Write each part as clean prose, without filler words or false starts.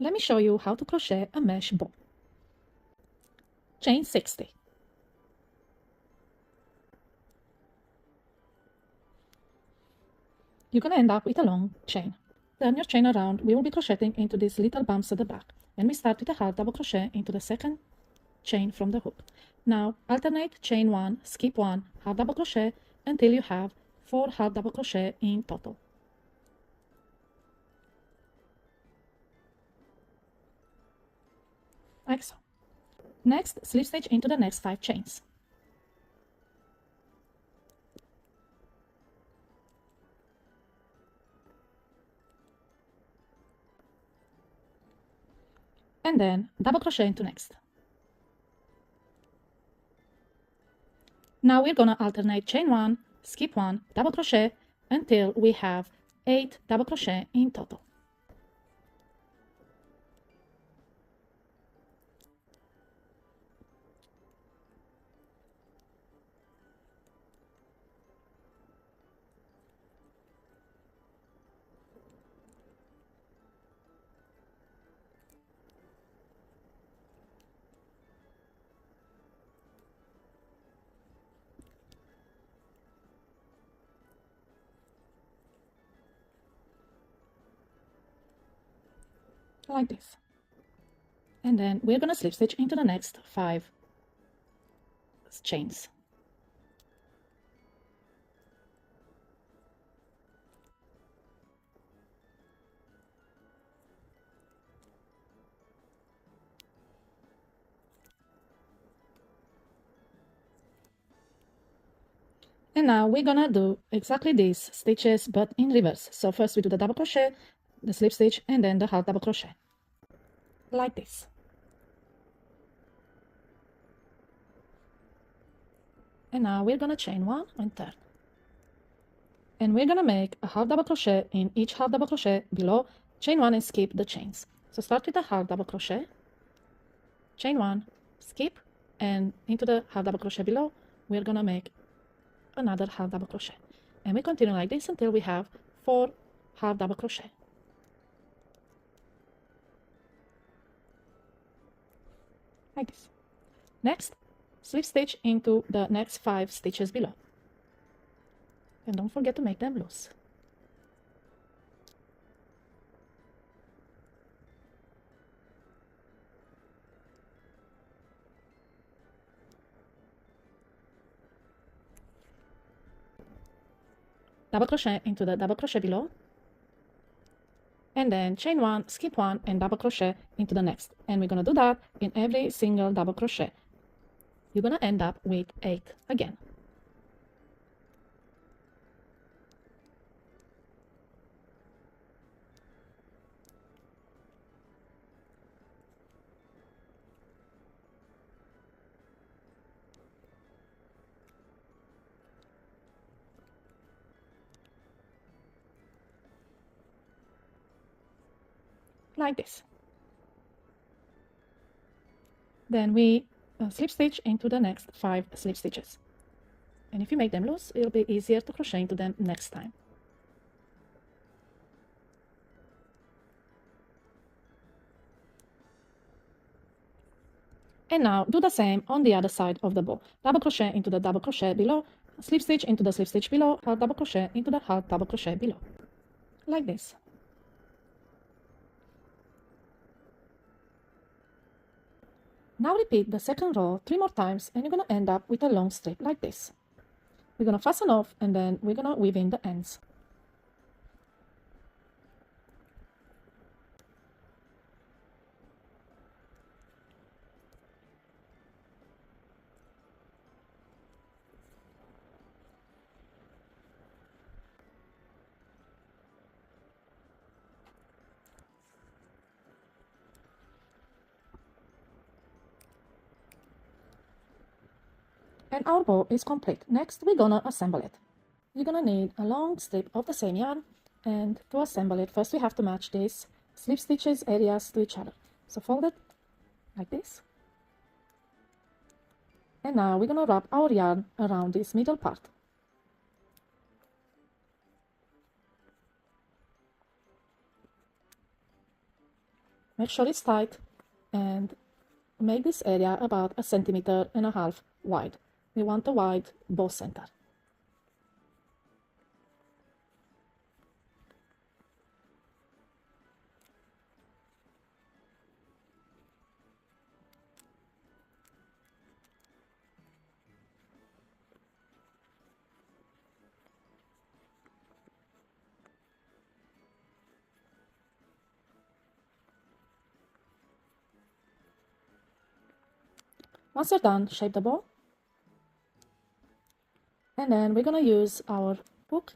Let me show you how to crochet a mesh bow. Chain 60. You're going to end up with a long chain. Turn your chain around. We will be crocheting into these little bumps at the back, and we start with a half double crochet into the second chain from the hook. Now alternate chain 1, skip 1, half double crochet until you have 4 half double crochet in total. Like so. Next, slip stitch into the next 5 chains. And then double crochet into next. Now we're gonna alternate chain 1, skip 1, double crochet until we have 8 double crochet in total. Like this. And then we're gonna slip stitch into the next 5 chains. And now we're gonna do exactly these stitches but in reverse. So first we do the double crochet, the slip stitch, and then the half double crochet. Like this. And now we're gonna chain 1 and turn. And we're gonna make a half double crochet in each half double crochet below, chain 1 and skip the chains. So start with a half double crochet, chain 1, skip, and into the half double crochet below, we're gonna make another half double crochet. And we continue like this until we have 4 half double crochet. Like this. Next, slip stitch into the next 5 stitches below. And don't forget to make them loose. Double crochet into the double crochet below, and then chain 1, skip 1, and double crochet into the next. And we're gonna do that in every single double crochet. You're gonna end up with 8 again. Like this. Then we slip stitch into the next 5 slip stitches. And if you make them loose, it'll be easier to crochet into them next time. And now do the same on the other side of the bow. Double crochet into the double crochet below, slip stitch into the slip stitch below, half double crochet into the half double crochet below. Like this. Now repeat the second row 3 more times and you're going to end up with a long strip like this. We're going to fasten off and then we're going to weave in the ends. And our bow is complete. Next, we're gonna assemble it. You're gonna need a long strip of the same yarn, and to assemble it, first we have to match these slip stitches areas to each other. So fold it like this. And now we're gonna wrap our yarn around this middle part. Make sure it's tight and make this area about 1.5 centimeters wide. We want a wide bow center. Once you're done, shape the bow. And then we're gonna use our hook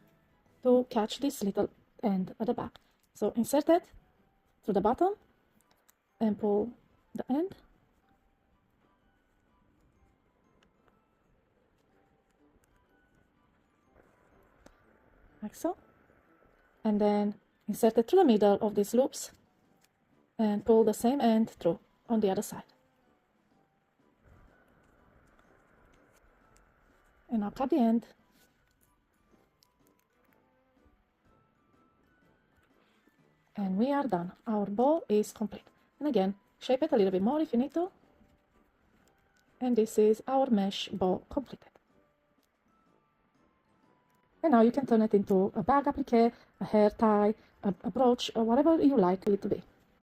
to catch this little end at the back. So insert it through the bottom and pull the end. Like so. And then insert it through the middle of these loops and pull the same end through on the other side. And now cut the end. And we are done. Our bow is complete. And again, shape it a little bit more if you need to. And this is our mesh bow completed. And now you can turn it into a bag applique, a hair tie, a brooch, or whatever you like it to be.